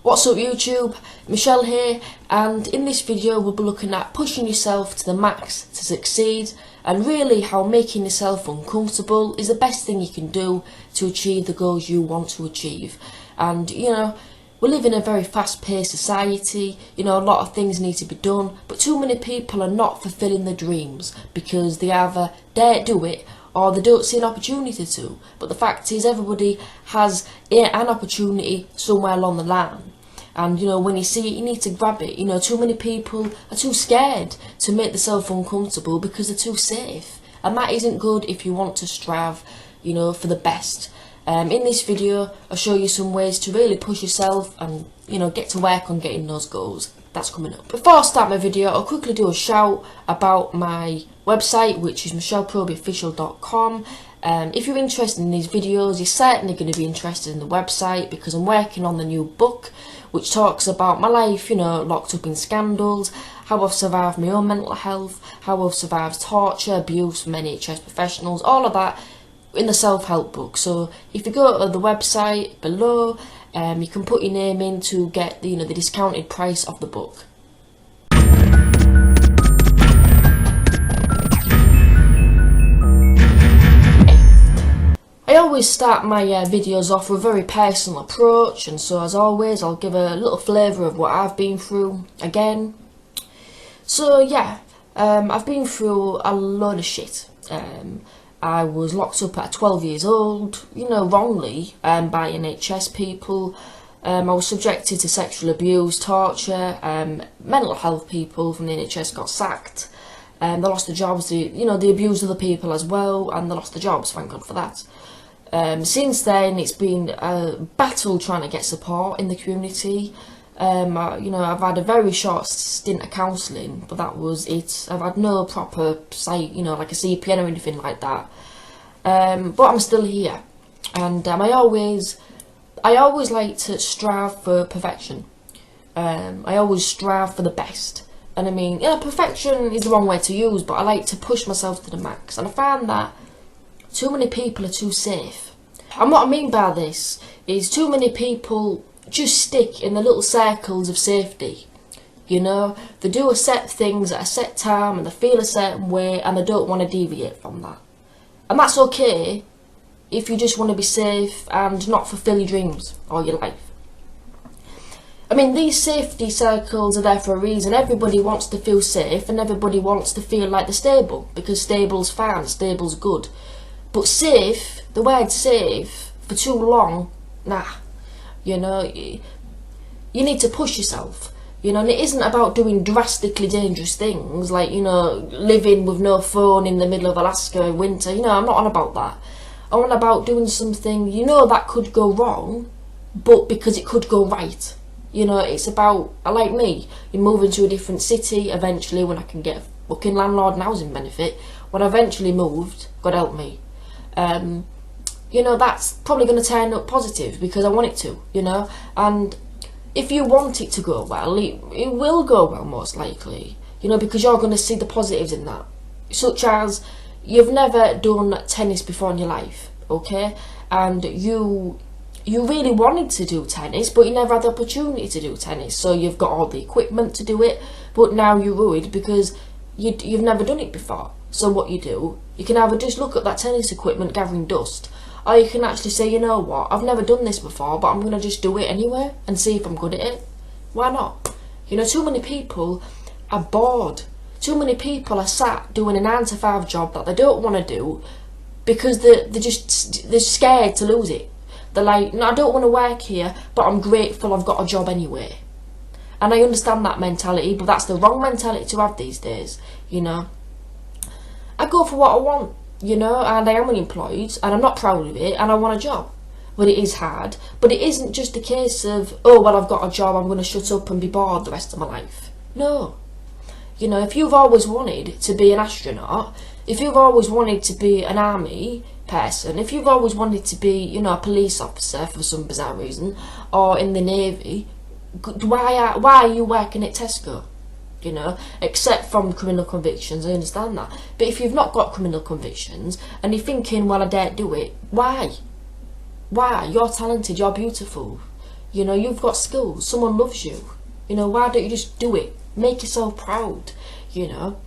What's up YouTube, Michelle here, and in this video we'll be looking at pushing yourself to the max to succeed, and really how making yourself uncomfortable is the best thing you can do to achieve the goals you want to achieve. And you know, we live in a very fast-paced society, you know, a lot of things need to be done, but too many people are not fulfilling their dreams because they either dare do it or they don't see an opportunity to. But the fact is, everybody has an opportunity somewhere along the line. And you know, when you see it, you need to grab it. You know, too many people are too scared to make themselves uncomfortable because they're too safe. And that isn't good if you want to strive, you know, for the best. In this video, I'll show you some ways to really push yourself and, you know, get to work on getting those goals. That's coming up. Before I start my video, I'll quickly do a shout about my website, which is michelleprobyofficial.com. If you're interested in these videos, you're certainly going to be interested in the website because I'm working on the new book, which talks about my life, you know, locked up in scandals, how I've survived my own mental health, how I've survived torture, abuse from NHS professionals, all of that in the self-help book. So if you go to the website below, you can put your name in to get the, you know, the discounted price of the book. I always start my videos off with a very personal approach, and so as always I'll give a little flavour of what I've been through again. So yeah, I've been through a load of shit. I was locked up at 12 years old, you know, wrongly, by NHS people. I was subjected to sexual abuse, torture, mental health people from the NHS got sacked. They lost their jobs, you know, they abused other people as well, and they lost their jobs, thank God for that. Since then, it's been a battle trying to get support in the community. You know, I've had a very short stint of counselling, but that was it. I've had no proper you know, like a CPN or anything like that. But I'm still here, and I always like to strive for perfection. I always strive for the best, and I mean, yeah, perfection is the wrong way to use, but I like to push myself to the max, and I find that too many people are too safe. And what I mean by this is too many people just stick in the little circles of safety. You know, they do a set things at a set time and they feel a certain way and they don't want to deviate from that. And that's okay if you just want to be safe and not fulfill your dreams or your life. I mean, these safety circles are there for a reason. Everybody wants to feel safe and everybody wants to feel like they're stable, because stable's fine, stable's good. But safe, the word safe, for too long, nah. You know, you need to push yourself. You know, and it isn't about doing drastically dangerous things, like, you know, living with no phone in the middle of Alaska in winter. You know, I'm not on about that. I'm on about doing something, you know, that could go wrong, but because it could go right. You know, it's about, like me, you move into a different city eventually when I can get a fucking landlord and housing benefit. When I eventually moved, God help me. You know, that's probably going to turn up positive because I want it to, you know. And if you want it to go well, it will go well most likely, you know, because you're going to see the positives in that. Such as, you've never done tennis before in your life, okay? And you really wanted to do tennis, but you never had the opportunity to do tennis. So you've got all the equipment to do it, but now you're worried because you've never done it before. So what you do, you can either just look at that tennis equipment gathering dust, or you can actually say, you know what, I've never done this before, but I'm going to just do it anyway and see if I'm good at it. Why not? You know, too many people are bored. Too many people are sat doing a 9-to-5 job that they don't want to do because they're scared to lose it. They're like, no, I don't want to work here, but I'm grateful I've got a job anyway. And I understand that mentality, but that's the wrong mentality to have these days, you know. I go for what I want, you know, and I am unemployed, and I'm not proud of it, and I want a job. But it is hard. But it isn't just a case of, oh, well, I've got a job, I'm going to shut up and be bored the rest of my life. No. You know, if you've always wanted to be an astronaut, if you've always wanted to be an army person, if you've always wanted to be, you know, a police officer for some bizarre reason, or in the Navy, why are you working at Tesco? You know, except from criminal convictions, I understand that. But if you've not got criminal convictions and you're thinking, well, I daren't do it, why? Why? You're talented, you're beautiful. You know, you've got skills, someone loves you. You know, why don't you just do it? Make yourself proud, you know.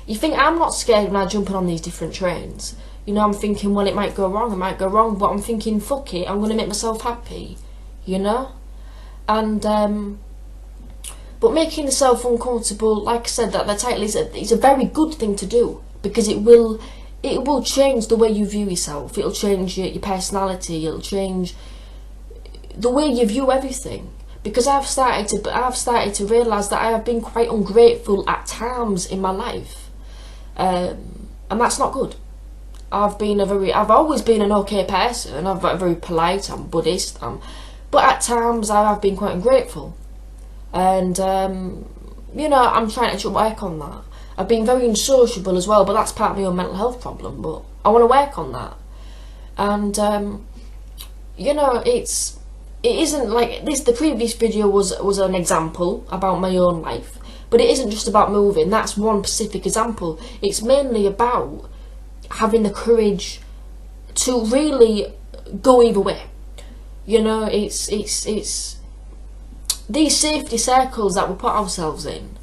You think I'm not scared when I'm jumping on these different trains. You know, I'm thinking, well, it might go wrong, but I'm thinking, fuck it, I'm going to make myself happy, you know. And, but making yourself uncomfortable, like I said, that the title is a very good thing to do, because it will change the way you view yourself. It'll change your personality. It'll change the way you view everything. Because I've started to realise that I have been quite ungrateful at times in my life, and that's not good. I've always been an okay person. I'm very polite. I'm Buddhist. But at times I have been quite ungrateful, and you know, I'm trying to work on that. I've been very unsociable as well, but that's part of my own mental health problem. But I want to work on that, and you know, it isn't like this. The previous video was an example about my own life, but it isn't just about moving. That's one specific example. It's mainly about having the courage to really go either way. You know, it's these safety circles that we put ourselves in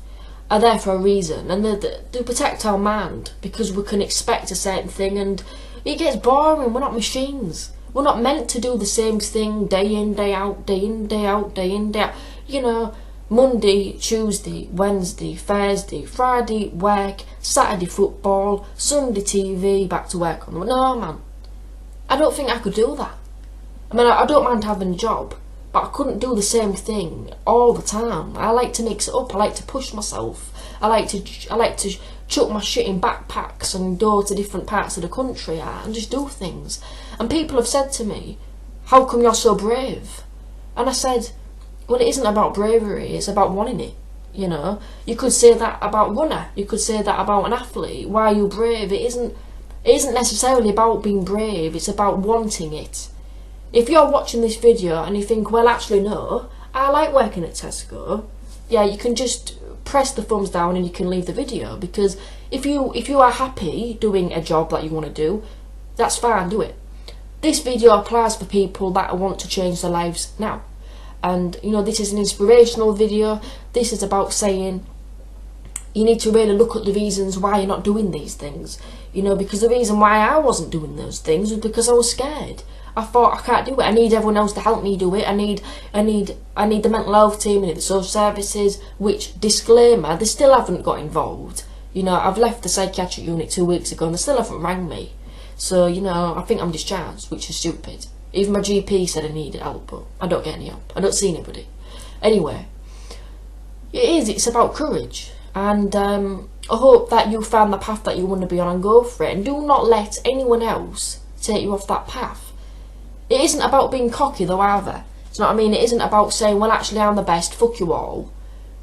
are there for a reason, and they protect our mind, because we can expect a certain thing, and it gets boring. We're not machines. We're not meant to do the same thing day in, day out, day in, day out, day in, day out. You know, Monday, Tuesday, Wednesday, Thursday, Friday, work, Saturday football, Sunday TV, back to work on the... No, man. I don't think I could do that. I mean, I don't mind having a job, but I couldn't do the same thing all the time. I like to mix it up. I like to push myself. I like to chuck my shit in backpacks and go to different parts of the country and just do things. And people have said to me, how come you're so brave? And I said, well, it isn't about bravery, it's about wanting it. You know, you could say that about a runner, you could say that about an athlete. Why are you brave? It isn't necessarily about being brave, it's about wanting it. If you're watching this video and you think, well, actually no, I like working at Tesco, yeah, you can just press the thumbs down and you can leave the video, because if you are happy doing a job that you want to do, that's fine, do it. This video applies for people that want to change their lives now. And, you know, this is an inspirational video. This is about saying you need to really look at the reasons why you're not doing these things. You know, because the reason why I wasn't doing those things was because I was scared. I thought, I can't do it. I need everyone else to help me do it. I need the mental health team, I need the social services, which, disclaimer, they still haven't got involved. You know, I've left the psychiatric unit 2 weeks ago and they still haven't rang me. So, you know, I think I'm discharged, which is stupid. Even my GP said I needed help, but I don't get any help. I don't see anybody. Anyway, it's about courage. And I hope that you found the path that you want to be on and go for it. And do not let anyone else take you off that path. It isn't about being cocky though either. Do you know what I mean? It isn't about saying, well, actually I'm the best, fuck you all.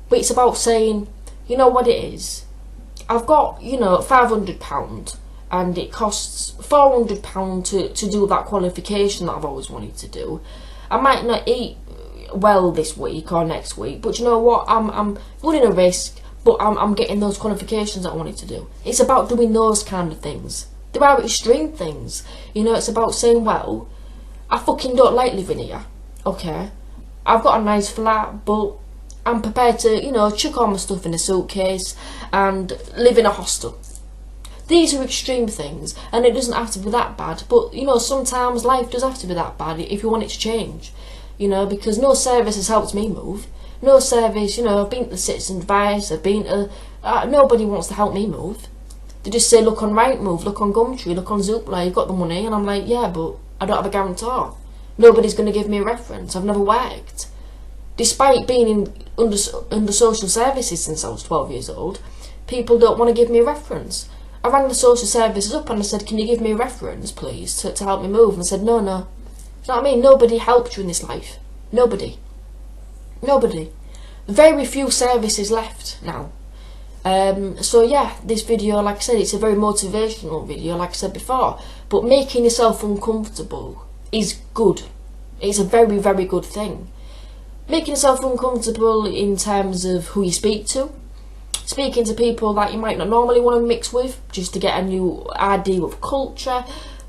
But it's about saying, you know what it is? I've got, you know, £500 and it costs £400 to do that qualification that I've always wanted to do. I might not eat well this week or next week, but you know what? I'm running a risk, but I'm getting those qualifications that I wanted to do. It's about doing those kind of things. There are extreme things. You know, it's about saying, well, I fucking don't like living here, okay? I've got a nice flat, but I'm prepared to, you know, chuck all my stuff in a suitcase and live in a hostel. These are extreme things, and it doesn't have to be that bad, but, you know, sometimes life does have to be that bad if you want it to change, you know, because no service has helped me move. No service, you know, I've been to the Citizen Advice, I've been to... nobody wants to help me move. They just say, look on Rightmove, look on Gumtree, look on Zoopla, you've got the money, and I'm like, yeah, but I don't have a guarantor. Nobody's going to give me a reference. I've never worked. Despite being under social services since I was 12 years old, people don't want to give me a reference. I rang the social services up and I said, can you give me a reference, please, to help me move? And they said, no. You know what I mean? Nobody helped you in this life. Nobody. Very few services left now. So yeah, this video, like I said, it's a very motivational video, like I said before. But making yourself uncomfortable is good. It's a very, very good thing. Making yourself uncomfortable in terms of who you speak to. Speaking to people that you might not normally want to mix with, just to get a new idea of culture.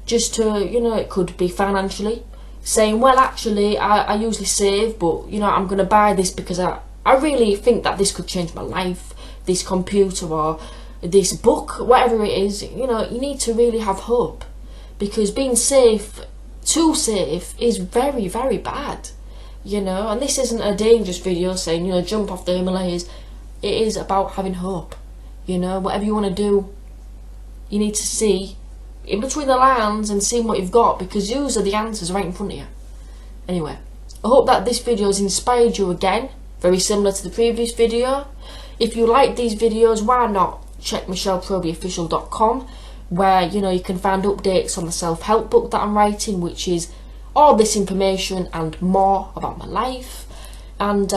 Just to, you know, it could be financially. saying, well, actually, I usually save, but, you know, I'm going to buy this because I really think that this could change my life, this computer or this book, whatever it is. You know, you need to really have hope, because being too safe is very, very bad, you know. And this isn't a dangerous video saying, you know, jump off the Himalayas. It is about having hope, you know. Whatever you want to do, you need to see in between the lines and seeing what you've got, because those are the answers right in front of you. Anyway, I hope that this video has inspired you again, very similar to the previous video. If you like these videos, why not check michelleprobyofficial.com, where, you know, you can find updates on the self-help book that I'm writing, which is all this information and more about my life. And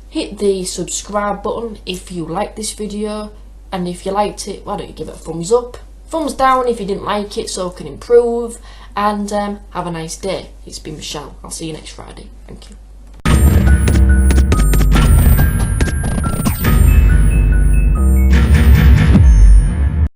hit the subscribe button if you like this video, and if you liked it, why don't you give it a thumbs up, thumbs down if you didn't like it, so I can improve. And have a nice day. It's been Michelle. I'll see you next Friday. Thank you.